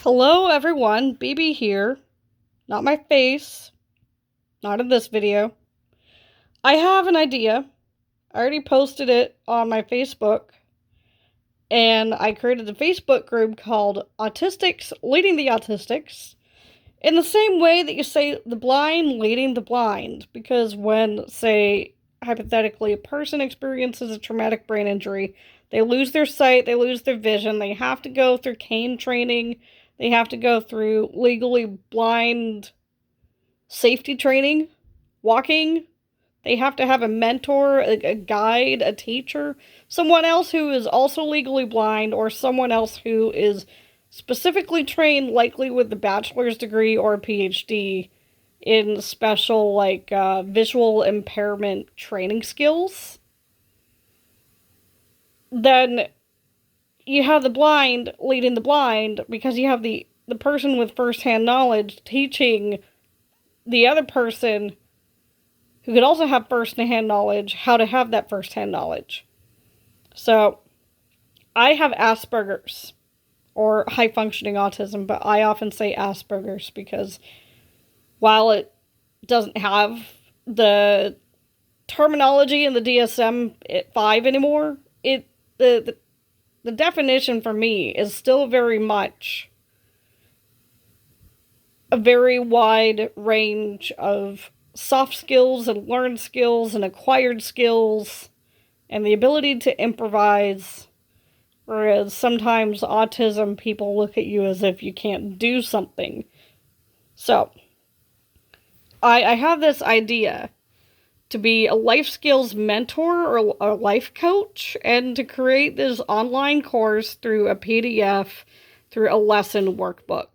Hello everyone, BB here. Not my face, not in this video. I have an idea. I already posted it on my Facebook, and I created a Facebook group called Autistics Leading the Autistics, in the same way that you say the blind leading the blind, because when, say, hypothetically, a person experiences a traumatic brain injury, they lose their sight, they lose their vision, they have to go through cane training, they have to go through legally blind safety training, walking. They have to have a mentor, a guide, a teacher, someone else who is also legally blind, or someone else who is specifically trained, likely with a bachelor's degree or a PhD in special, visual impairment training skills. Then you have the blind leading the blind, because you have the person with first-hand knowledge teaching the other person who could also have first-hand knowledge how to have that first-hand knowledge. So, I have Asperger's, or high-functioning autism, but I often say Asperger's because while it doesn't have the terminology in the DSM-5 anymore, the definition for me is still very much a very wide range of soft skills and learned skills and acquired skills and the ability to improvise, whereas sometimes autism, people look at you as if you can't do something. So, I have this idea to be a life skills mentor or a life coach, and to create this online course through a PDF, through a lesson workbook.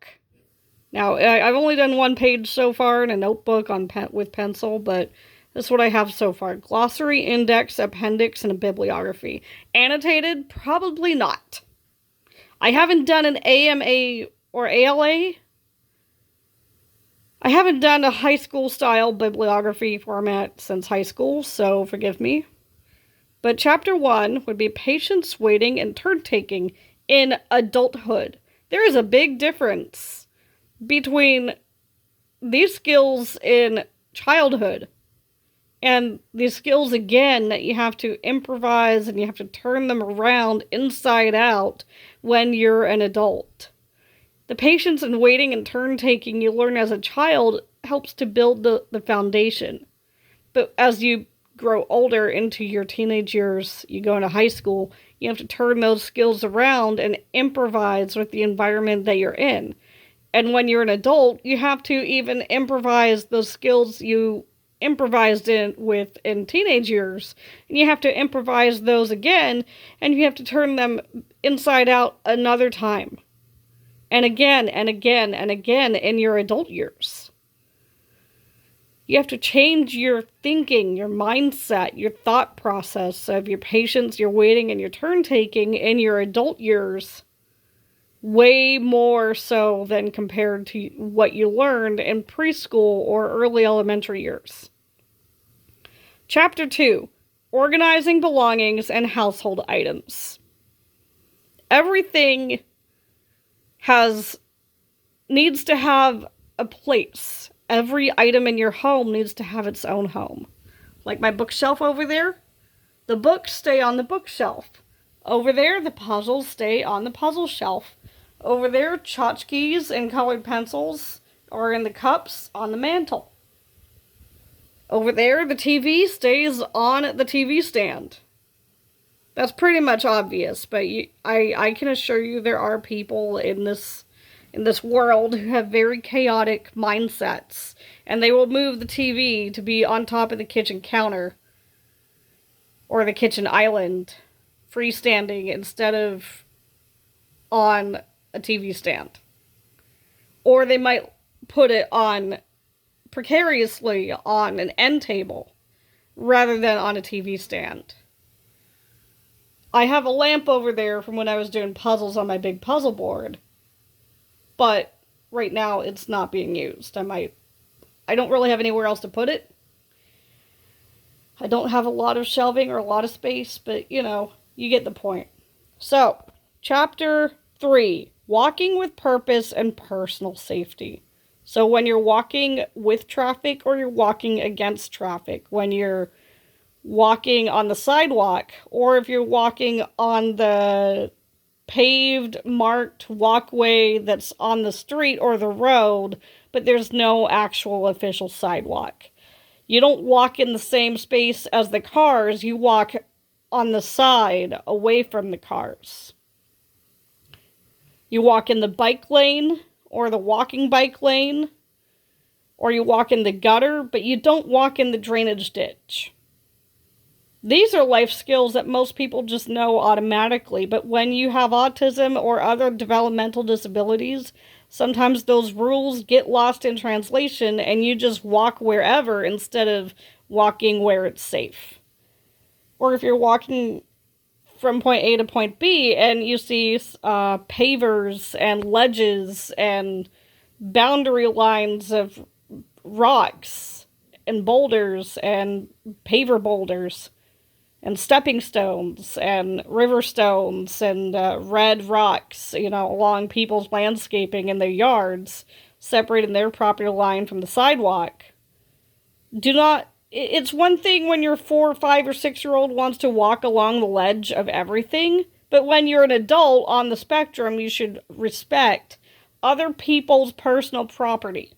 Now, I've only done one page so far in a notebook with pencil, but this is what I have so far. Glossary, index, appendix, and a bibliography. Annotated? Probably not. I haven't done an AMA or ALA. I haven't done a high school style bibliography format since high school, so forgive me. But chapter 1 would be patience, waiting, and turn-taking in adulthood. There is a big difference between these skills in childhood and these skills, again, that you have to improvise and you have to turn them around inside out when you're an adult. The patience and waiting and turn-taking you learn as a child helps to build the foundation. But as you grow older into your teenage years, you go into high school, you have to turn those skills around and improvise with the environment that you're in. And when you're an adult, you have to even improvise those skills you improvised in teenage years. And you have to improvise those again, and you have to turn them inside out another time. And again, and again, and again in your adult years. You have to change your thinking, your mindset, your thought process of your patience, your waiting, and your turn-taking in your adult years, way more so than compared to what you learned in preschool or early elementary years. Chapter 2, Organizing Belongings and Household Items. Everything needs to have a place. Every item in your home needs to have its own home. Like my bookshelf over there, the books stay on the bookshelf. Over there, the puzzles stay on the puzzle shelf. Over there, tchotchkes and colored pencils are in the cups on the mantle. Over there, the TV stays on the TV stand. That's pretty much obvious, but I can assure you there are people in this world who have very chaotic mindsets, and they will move the TV to be on top of the kitchen counter or the kitchen island, freestanding instead of on a TV stand. Or they might put it on precariously on an end table rather than on a TV stand. I have a lamp over there from when I was doing puzzles on my big puzzle board, but right now it's not being used. I don't really have anywhere else to put it. I don't have a lot of shelving or a lot of space, but you get the point. So, chapter 3, Walking with purpose and personal safety. So when you're walking with traffic or you're walking against traffic, when you're walking on the sidewalk, or if you're walking on the paved, marked walkway that's on the street or the road, but there's no actual official sidewalk. You don't walk in the same space as the cars, you walk on the side, away from the cars. You walk in the bike lane, or the walking bike lane, or you walk in the gutter, but you don't walk in the drainage ditch. These are life skills that most people just know automatically, but when you have autism or other developmental disabilities, sometimes those rules get lost in translation and you just walk wherever instead of walking where it's safe. Or if you're walking from point A to point B and you see pavers and ledges and boundary lines of rocks and boulders and paver boulders and stepping stones and river stones and red rocks, along people's landscaping in their yards, separating their property line from the sidewalk. It's one thing when your 4, 5, or 6-year-old wants to walk along the ledge of everything, but when you're an adult on the spectrum, you should respect other people's personal property.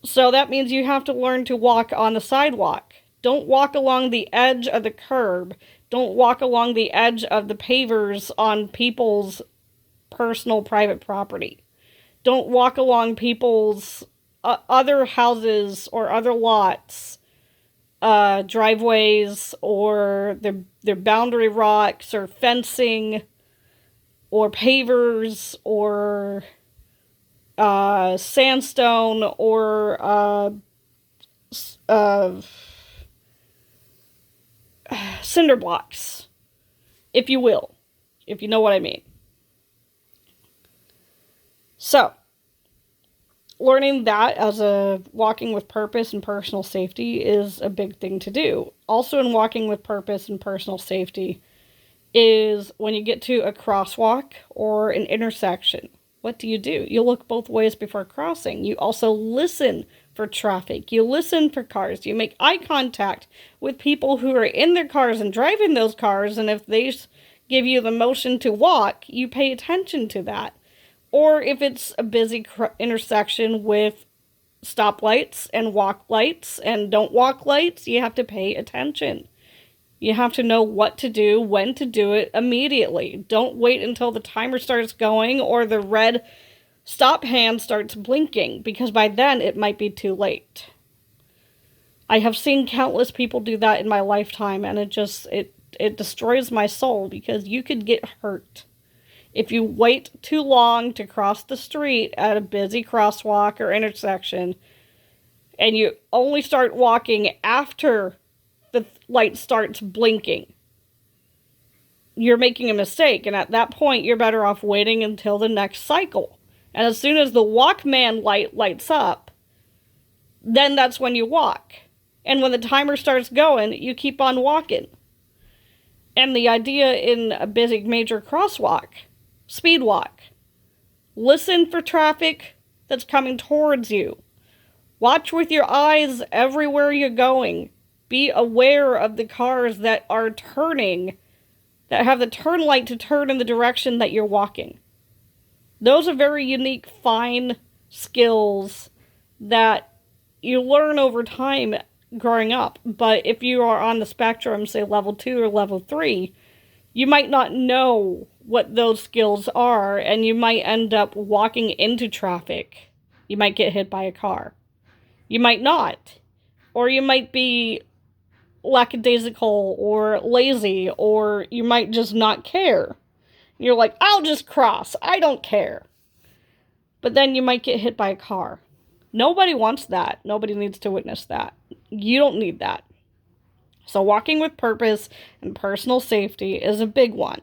So that means you have to learn to walk on the sidewalk. Don't walk along the edge of the curb. Don't walk along the edge of the pavers on people's personal private property. Don't walk along people's other houses or other lots, driveways, or their boundary rocks, or fencing, or pavers, or sandstone, or cinder blocks, if you will, if you know what I mean. So, learning that as a walking with purpose and personal safety is a big thing to do. Also in walking with purpose and personal safety is when you get to a crosswalk or an intersection. What do? You look both ways before crossing. You also listen for traffic. You listen for cars. You make eye contact with people who are in their cars and driving those cars, and if they give you the motion to walk, you pay attention to that. Or if it's a busy intersection with stoplights and walk lights and don't walk lights, you have to pay attention. You have to know what to do, when to do it immediately. Don't wait until the timer starts going or the red stop hand starts blinking, because by then it might be too late. I have seen countless people do that in my lifetime, and it destroys my soul, because you could get hurt if you wait too long to cross the street at a busy crosswalk or intersection, and you only start walking after the light starts blinking. You're making a mistake, and at that point, you're better off waiting until the next cycle. And as soon as the Walkman light lights up, then that's when you walk. And when the timer starts going, you keep on walking. And the idea in a busy major crosswalk, speed walk. Listen for traffic that's coming towards you. Watch with your eyes everywhere you're going. Be aware of the cars that are turning, that have the turn light to turn in the direction that you're walking. Those are very unique, fine skills that you learn over time growing up. But if you are on the spectrum, say level 2 or level 3, you might not know what those skills are, and you might end up walking into traffic. You might get hit by a car. You might not. Or you might be lackadaisical or lazy, or you might just not care. You're like, I'll just cross. I don't care. But then you might get hit by a car. Nobody wants that. Nobody needs to witness that. You don't need that. So walking with purpose and personal safety is a big one.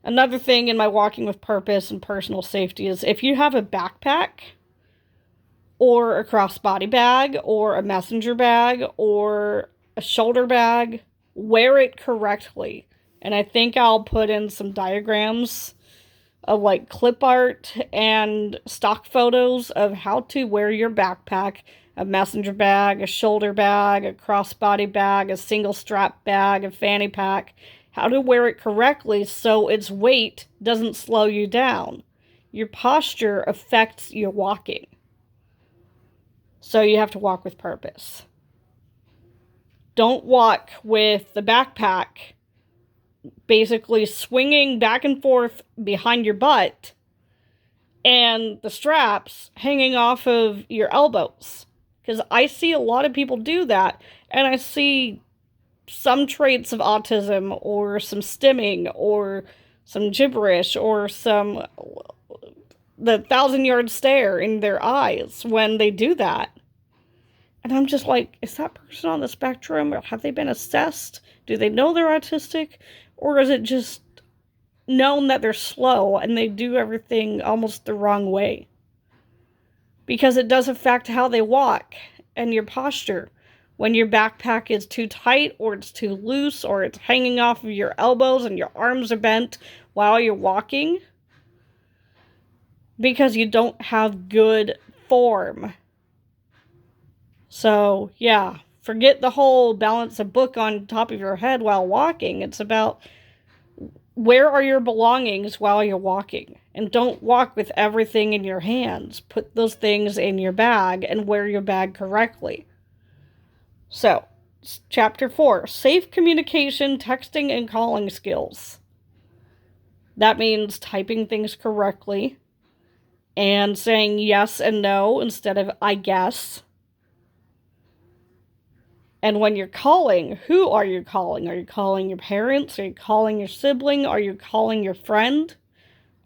Another thing in my walking with purpose and personal safety is if you have a backpack or a crossbody bag or a messenger bag or a shoulder bag, wear it correctly. And I think I'll put in some diagrams of like clip art and stock photos of how to wear your backpack, a messenger bag, a shoulder bag, a crossbody bag, a single strap bag, a fanny pack, how to wear it correctly so its weight doesn't slow you down. Your posture affects your walking. So you have to walk with purpose. Don't walk with the backpack basically swinging back and forth behind your butt and the straps hanging off of your elbows. Because I see a lot of people do that, and I see some traits of autism or some stimming or some gibberish or some the 1,000-yard stare in their eyes when they do that. And I'm just like, is that person on the spectrum? Or have they been assessed? Do they know they're autistic? Or is it just known that they're slow and they do everything almost the wrong way? Because it does affect how they walk and your posture. When your backpack is too tight or it's too loose or it's hanging off of your elbows and your arms are bent while you're walking. Because you don't have good form. So, yeah, forget the whole balance a book on top of your head while walking. It's about where are your belongings while you're walking. And don't walk with everything in your hands. Put those things in your bag and wear your bag correctly. So, Chapter 4, Safe Communication, Texting, and Calling Skills. That means typing things correctly and saying yes and no instead of I guess. And when you're calling, who are you calling? Are you calling your parents? Are you calling your sibling? Are you calling your friend?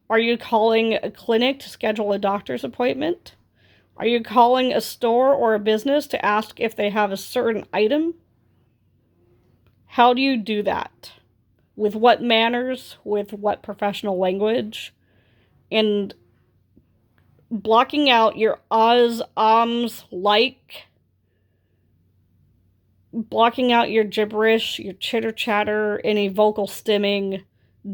Are you calling a clinic to schedule a doctor's appointment? Are you calling a store or a business to ask if they have a certain item? How do you do that? With what manners? With what professional language? And blocking out your ahs, ums, like, blocking out your gibberish, your chitter-chatter, any vocal stimming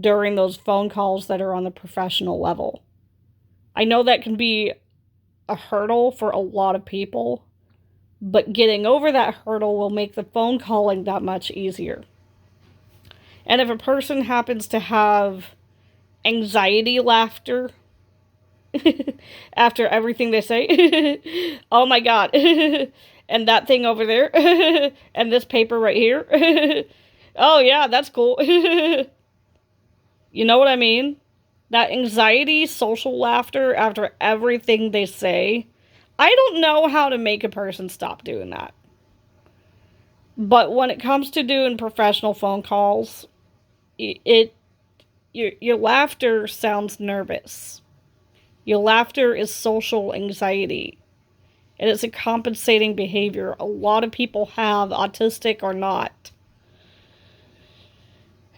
during those phone calls that are on the professional level. I know that can be a hurdle for a lot of people, but getting over that hurdle will make the phone calling that much easier. And if a person happens to have anxiety laughter after everything they say, oh my god, and that thing over there, and this paper right here, oh yeah, that's cool. You know what I mean? That anxiety, social laughter after everything they say, I don't know how to make a person stop doing that. But when it comes to doing professional phone calls, your laughter sounds nervous. Your laughter is social anxiety. And it's a compensating behavior. A lot of people have, autistic or not.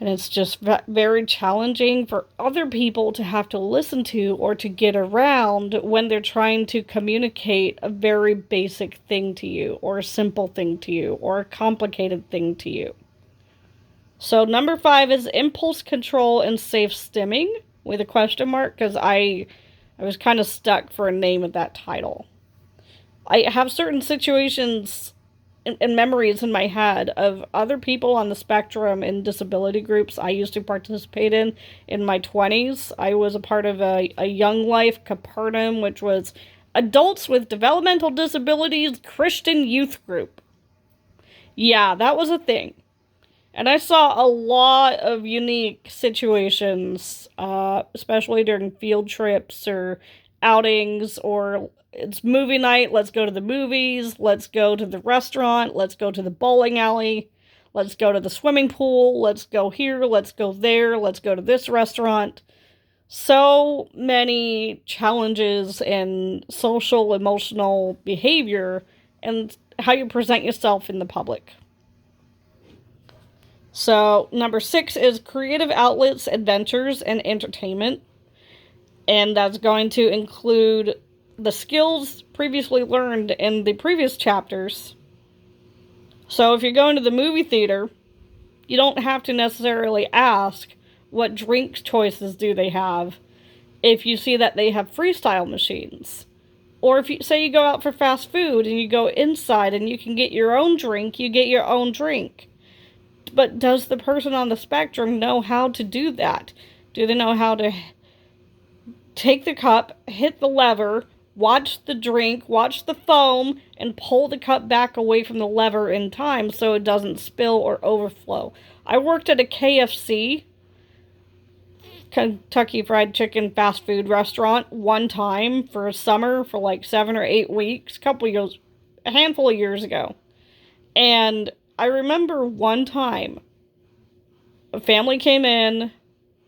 And it's just very challenging for other people to have to listen to or to get around when they're trying to communicate a very basic thing to you, or a simple thing to you, or a complicated thing to you. So number 5 is impulse control and safe stimming, with a question mark, because I was kind of stuck for a name of that title. I have certain situations and memories in my head of other people on the spectrum and disability groups I used to participate in my 20s. I was a part of a Young Life Capernaum, which was Adults with Developmental Disabilities Christian Youth Group. Yeah, that was a thing. And I saw a lot of unique situations, especially during field trips or outings, or it's movie night, let's go to the movies, let's go to the restaurant, let's go to the bowling alley, let's go to the swimming pool, let's go here, let's go there, let's go to this restaurant. So many challenges in social, emotional behavior and how you present yourself in the public. So, number 6 is creative outlets, adventures, and entertainment. And that's going to include the skills previously learned in the previous chapters. So, if you're going to the movie theater, you don't have to necessarily ask what drink choices do they have. If you see that they have freestyle machines, or if you say you go out for fast food and you go inside and you can get your own drink, you get your own drink. But does the person on the spectrum know how to do that? Do they know how to take the cup, hit the lever, watch the drink, watch the foam, and pull the cup back away from the lever in time so it doesn't spill or overflow? I worked at a KFC, Kentucky Fried Chicken fast food restaurant, one time for a summer for like 7 or 8 weeks, a handful of years ago. And I remember one time a family came in.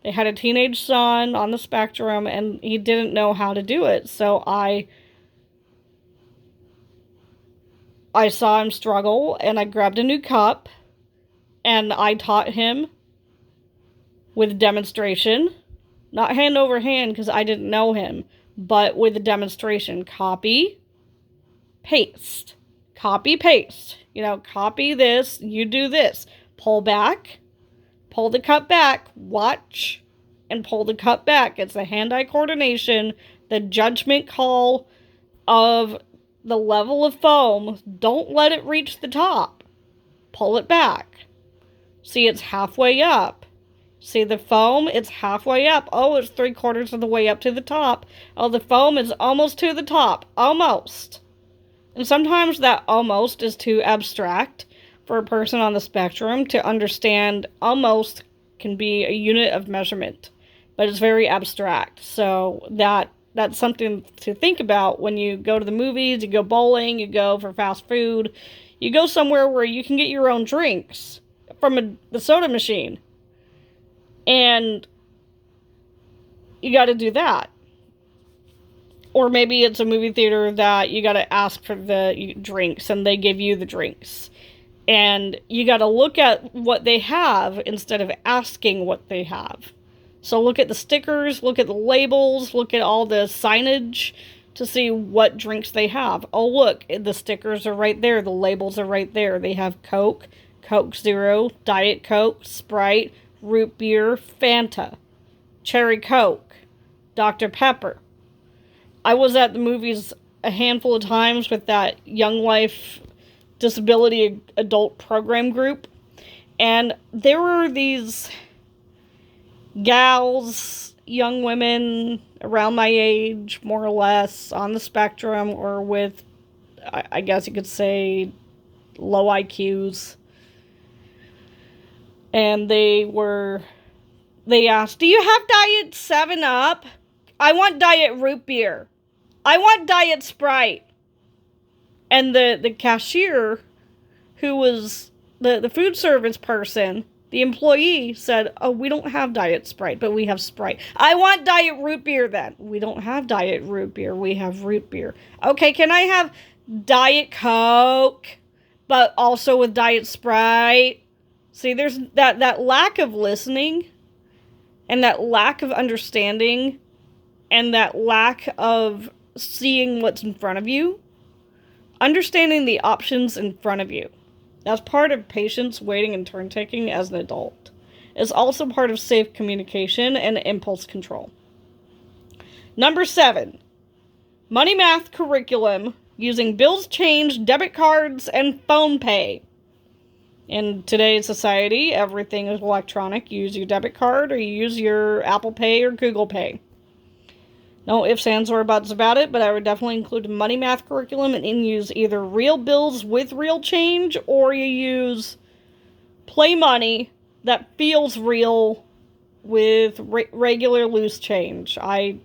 They had a teenage son on the spectrum, and he didn't know how to do it. So I saw him struggle, and I grabbed a new cup, and I taught him with demonstration. Not hand over hand, because I didn't know him, but with a demonstration. Copy, paste. Copy, paste. Copy this, you do this. Pull back. Pull the cup back, watch, and pull the cup back. It's the hand-eye coordination, the judgment call of the level of foam. Don't let it reach the top. Pull it back. See, it's halfway up. See the foam? It's halfway up. Oh, it's 3/4 of the way up to the top. Oh, the foam is almost to the top. Almost. And sometimes that almost is too abstract for a person on the spectrum to understand. Almost can be a unit of measurement, but it's very abstract. So that's something to think about when you go to the movies, you go bowling, you go for fast food, you go somewhere where you can get your own drinks from the soda machine. And you got to do that. Or maybe it's a movie theater that you got to ask for the drinks and they give you the drinks. And you got to look at what they have instead of asking what they have. So look at the stickers, look at the labels, look at all the signage to see what drinks they have. Oh, look, the stickers are right there. The labels are right there. They have Coke, Coke Zero, Diet Coke, Sprite, Root Beer, Fanta, Cherry Coke, Dr. Pepper. I was at the movies a handful of times with that Young Life Disability Adult Program group, and there were these gals, young women around my age, more or less, on the spectrum, or with, I guess you could say, low IQs. And they asked, do you have Diet 7-Up? I want Diet Root Beer. I want Diet Sprite. And the cashier, who was the food service person, the employee, said, oh, we don't have Diet Sprite, but we have Sprite. I want Diet Root Beer then. We don't have Diet Root Beer. We have Root Beer. Okay, can I have Diet Coke, but also with Diet Sprite? See, there's that lack of listening and that lack of understanding and that lack of seeing what's in front of you. Understanding the options in front of you. That's part of patience, waiting, and turn taking as an adult. It's also part of safe communication and impulse control. Number 7. Money math curriculum using bills change, debit cards, and phone pay. In today's society, everything is electronic. You use your debit card or you use your Apple Pay or Google Pay. No ifs, ands, or buts about it, but I would definitely include money math curriculum and use either real bills with real change, or you use play money that feels real with regular loose change. I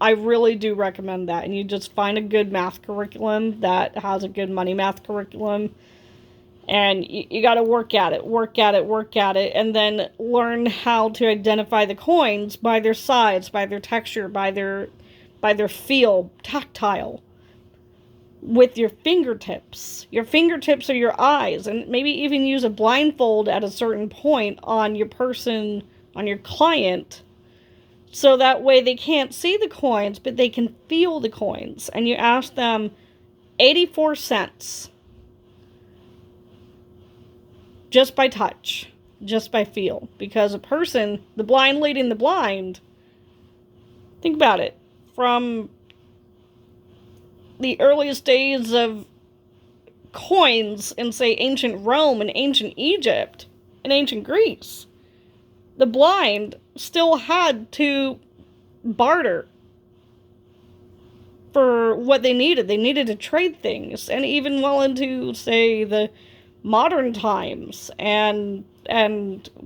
really do recommend that, and you just find a good math curriculum that has a good money math curriculum, and you got to work at it, and then learn how to identify the coins by their size, by their texture, by their feel, tactile, with your fingertips. Your fingertips are your eyes, and maybe even use a blindfold at a certain point on your person, on your client, so that way they can't see the coins, but they can feel the coins. And you ask them 84 cents. Just by touch, just by feel. Because a person, the blind leading the blind, Think about it. From the earliest days of coins in, say, ancient Rome and ancient Egypt and ancient Greece, the blind still had to barter for what they needed. They needed to trade things. And even well into, say, the modern times and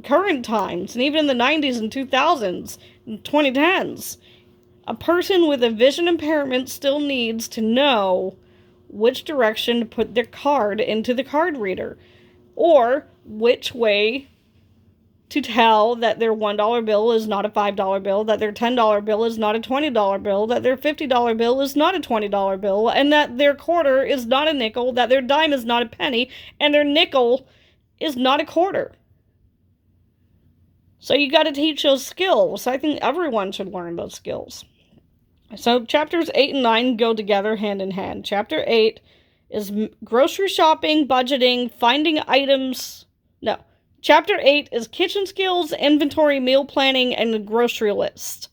current times, and even in the 90s and 2000s and 2010s, a person with a vision impairment still needs to know which direction to put their card into the card reader, or which way to tell that their $1 bill is not a $5 bill, that their $10 bill is not a $20 bill, that their $50 bill is not a $20 bill, and that their quarter is not a nickel, that their dime is not a penny, and their nickel is not a quarter. So you got to teach those skills. I think everyone should learn those skills. So chapters 8 and 9 go together hand in hand. Chapter 8 is grocery shopping, budgeting, finding items. No. Chapter 8 is kitchen skills, inventory, meal planning, and the grocery list.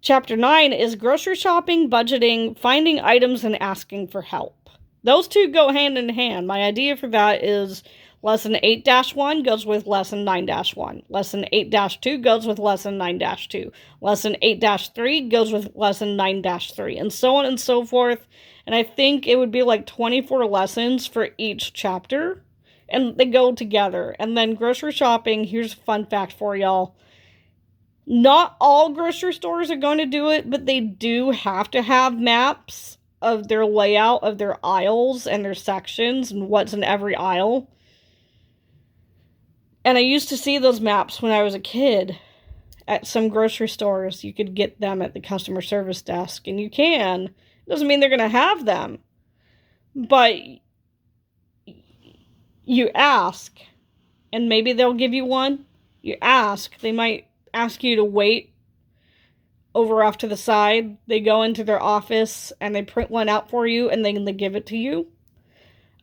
Chapter 9 is grocery shopping, budgeting, finding items, and asking for help. Those two go hand in hand. My idea for that is Lesson 8-1 goes with Lesson 9-1. Lesson 8-2 goes with Lesson 9-2. Lesson 8-3 goes with Lesson 9-3. And so on and so forth. And I think it would be like 24 lessons for each chapter. And they go together. And then grocery shopping, here's a fun fact for y'all. Not all grocery stores are going to do it, but they do have to have maps of their layout of their aisles and their sections and what's in every aisle. And I used to see those maps when I was a kid at some grocery stores. You could get them at the customer service desk, and you can. It doesn't mean they're going to have them. But you ask, and maybe they'll give you one. You ask. They might ask you to wait over off to the side. They go into their office, and they print one out for you, and then they give it to you.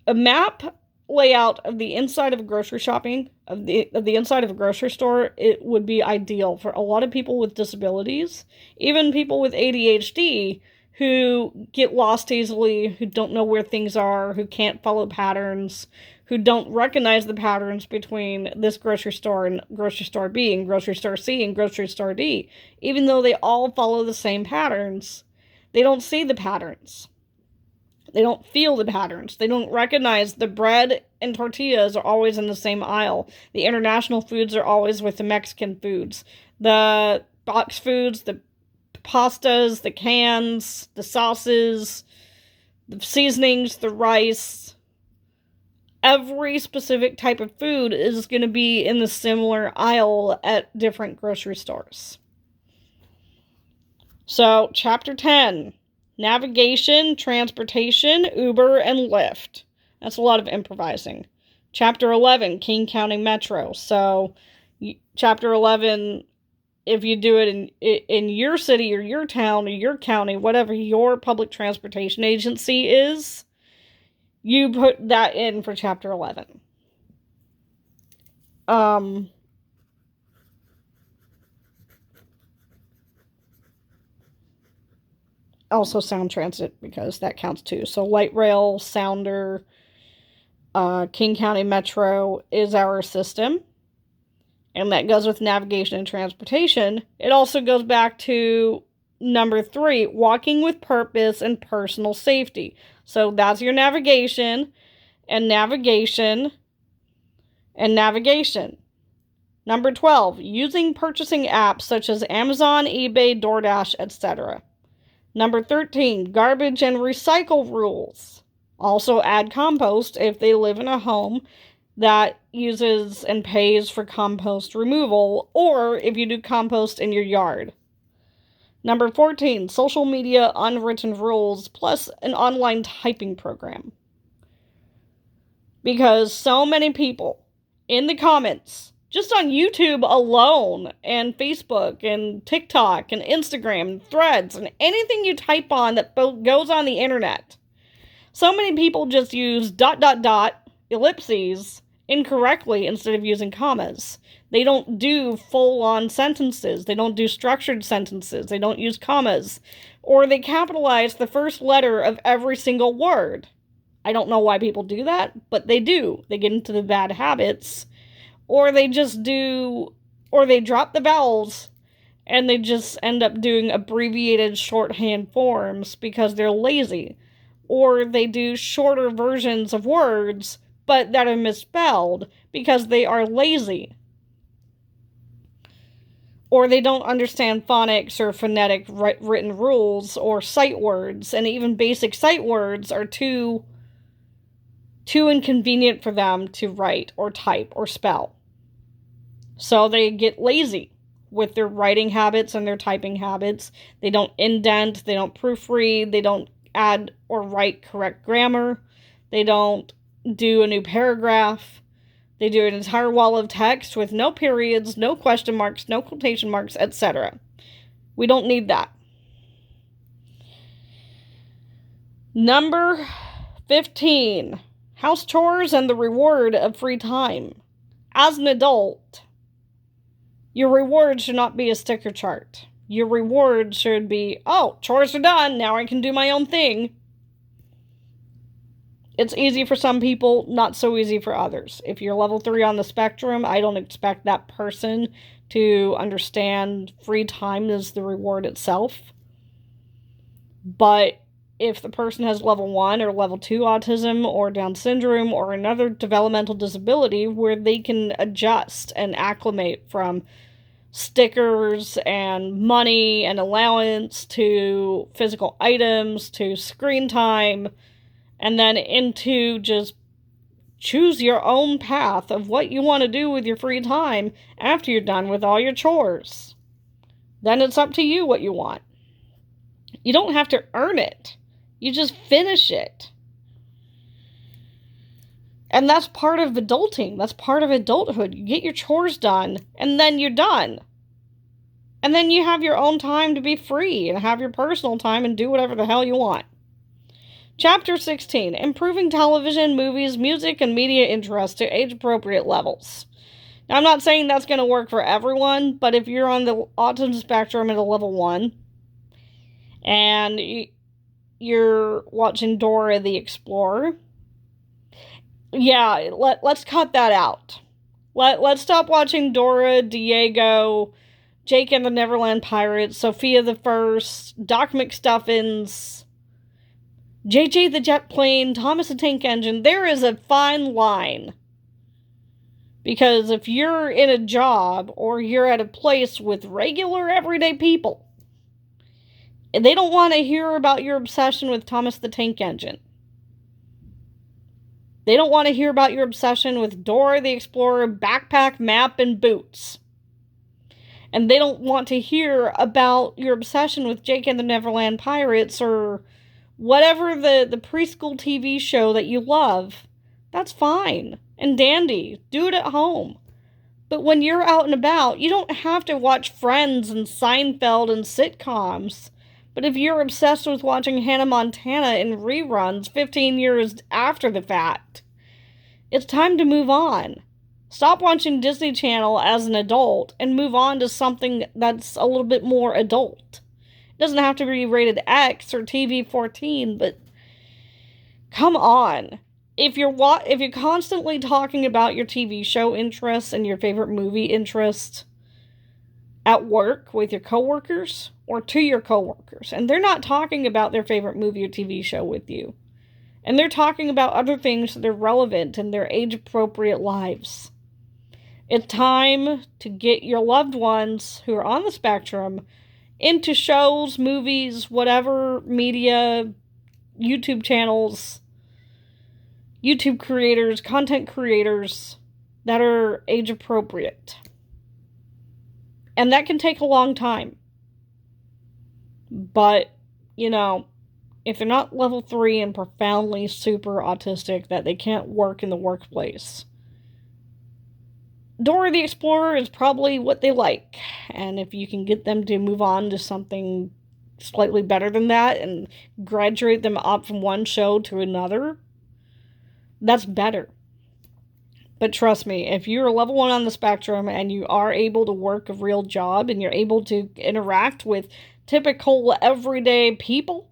A map layout of the inside of a grocery shopping, of the inside of a grocery store, it would be ideal for a lot of people with disabilities, even people with ADHD who get lost easily, who don't know where things are, who can't follow patterns, who don't recognize the patterns between this grocery store and grocery store B and grocery store C and grocery store D. Even though they all follow the same patterns, they don't see the patterns. They don't feel the patterns. They don't recognize the bread and tortillas are always in the same aisle. The international foods are always with the Mexican foods. The box foods, the pastas, the cans, the sauces, the seasonings, the rice. Every specific type of food is going to be in the similar aisle at different grocery stores. So, Chapter 10. Navigation, transportation, Uber, and Lyft. That's a lot of improvising. Chapter 11, King County Metro. So, Chapter 11, if you do it in your city or your town or your county, whatever your public transportation agency is, you put that in for Chapter 11. Also Sound Transit, because that counts too. So light rail, Sounder, King County Metro is our system. And that goes with navigation and transportation. It also goes back to number 3, walking with purpose and personal safety. So that's your navigation and navigation and navigation. Number 12, using purchasing apps such as Amazon, eBay, DoorDash, etc. Number 13, garbage and recycle rules. Also add compost if they live in a home that uses and pays for compost removal, or if you do compost in your yard. Number 14, social media unwritten rules plus an online typing program. Because so many people in the comments, just on YouTube alone, and Facebook, and TikTok, and Instagram, and Threads, and anything you type on that goes on the internet. So many people just use ... ellipses incorrectly instead of using commas. They don't do full-on sentences. They don't do structured sentences. They don't use commas. Or they capitalize the first letter of every single word. I don't know why people do that, but they do. They get into the bad habits. Or they just do, or they drop the vowels and they just end up doing abbreviated shorthand forms because they're lazy. Or they do shorter versions of words, but that are misspelled because they are lazy. Or they don't understand phonics or phonetic written rules or sight words, and even basic sight words are too inconvenient for them to write or type or spell. So they get lazy with their writing habits and their typing habits. They don't indent, they don't proofread, they don't add or write correct grammar, they don't do a new paragraph. They do an entire wall of text with no periods, no question marks, no quotation marks, etc. We don't need that. Number 15. House chores and the reward of free time. As an adult, your reward should not be a sticker chart. Your reward should be, oh, chores are done, now I can do my own thing. It's easy for some people, not so easy for others. If you're level 3 on the spectrum, I don't expect that person to understand free time as the reward itself. But if the person has level 1 or level 2 autism or Down syndrome or another developmental disability where they can adjust and acclimate from stickers and money and allowance to physical items to screen time, and then into just choose your own path of what you want to do with your free time after you're done with all your chores. Then it's up to you what you want. You don't have to earn it. You just finish it. And that's part of adulting. That's part of adulthood. You get your chores done, and then you're done. And then you have your own time to be free and have your personal time and do whatever the hell you want. Chapter 16. Improving television, movies, music, and media interest to age-appropriate levels. Now, I'm not saying that's going to work for everyone, but if you're on the autism spectrum at a level 1, and you're watching Dora the Explorer, yeah, let's cut that out. Let's stop watching Dora, Diego, Jake and the Neverland Pirates, Sophia the First, Doc McStuffins, JJ the Jet Plane, Thomas the Tank Engine. There is a fine line. Because if you're in a job or you're at a place with regular everyday people, they don't want to hear about your obsession with Thomas the Tank Engine. They don't want to hear about your obsession with Dora the Explorer, backpack, map, and boots. And they don't want to hear about your obsession with Jake and the Neverland Pirates or whatever the preschool TV show that you love. That's fine and dandy. Do it at home. But when you're out and about, you don't have to watch Friends and Seinfeld and sitcoms. But if you're obsessed with watching Hannah Montana in reruns 15 years after the fact, it's time to move on. Stop watching Disney Channel as an adult and move on to something that's a little bit more adult. It doesn't have to be rated X or TV-14, but come on. If you're constantly talking about your TV show interests and your favorite movie interests at work with your coworkers or to your coworkers, and they're not talking about their favorite movie or TV show with you, and they're talking about other things that are relevant in their age-appropriate lives, it's time to get your loved ones who are on the spectrum into shows, movies, whatever media, YouTube channels, YouTube creators, content creators that are age appropriate. And that can take a long time. But, if they're not level 3 and profoundly super autistic that they can't work in the workplace, Dora the Explorer is probably what they like. And if you can get them to move on to something slightly better than that and graduate them up from one show to another, that's better. But trust me, if you're a level 1 on the spectrum and you are able to work a real job and you're able to interact with typical everyday people,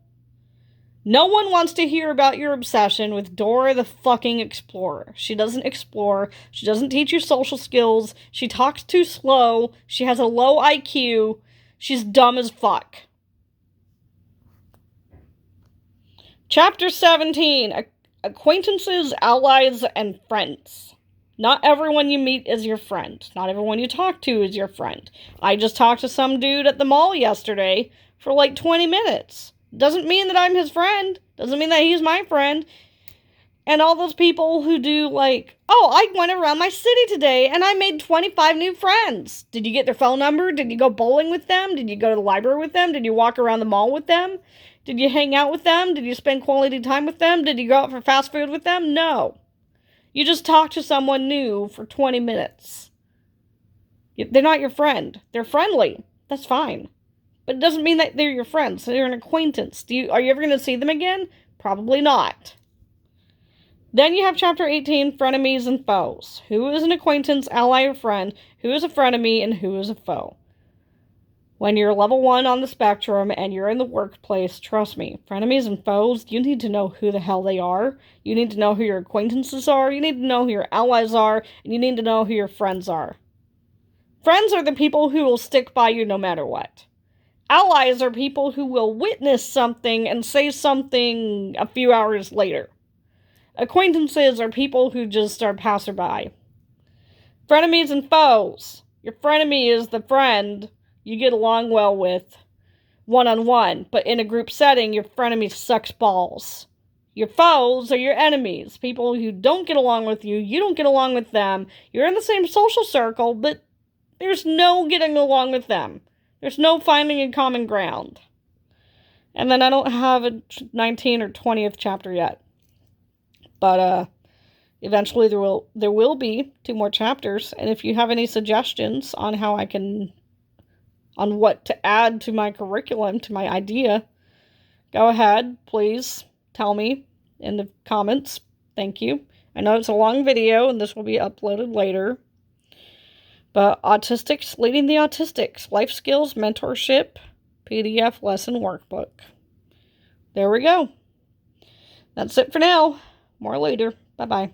no one wants to hear about your obsession with Dora the fucking Explorer. She doesn't explore. She doesn't teach you social skills. She talks too slow. She has a low IQ. She's dumb as fuck. Chapter 17. Acquaintances, allies, and friends. Not everyone you meet is your friend. Not everyone you talk to is your friend. I just talked to some dude at the mall yesterday for like 20 minutes. Doesn't mean that I'm his friend. Doesn't mean that he's my friend. And all those people who do like, oh, I went around my city today and I made 25 new friends. Did you get their phone number? Did you go bowling with them? Did you go to the library with them? Did you walk around the mall with them? Did you hang out with them? Did you spend quality time with them? Did you go out for fast food with them? No. You just talked to someone new for 20 minutes. They're not your friend. They're friendly. That's fine. But it doesn't mean that they're your friends. They're an acquaintance. Are you ever going to see them again? Probably not. Then you have Chapter 18, Frenemies and Foes. Who is an acquaintance, ally, or friend? Who is a frenemy, and who is a foe? When you're level 1 on the spectrum and you're in the workplace, trust me, frenemies and foes, you need to know who the hell they are. You need to know who your acquaintances are. You need to know who your allies are. And you need to know who your friends are. Friends are the people who will stick by you no matter what. Allies are people who will witness something and say something a few hours later. Acquaintances are people who just are passerby. Frenemies and foes. Your frenemy is the friend you get along well with one-on-one, but in a group setting, your frenemy sucks balls. Your foes are your enemies, people who don't get along with you, you don't get along with them, you're in the same social circle, but there's no getting along with them. There's no finding a common ground. And then I don't have a 19th or 20th chapter yet. But eventually there will be 2 more chapters, and if you have any suggestions on how I can, on what to add to my curriculum, to my idea, go ahead, please tell me in the comments. Thank you. I know it's a long video, and this will be uploaded later. But Autistics, Leading the Autistics, Life Skills, Mentorship, PDF Lesson Workbook. There we go. That's it for now. More later. Bye-bye.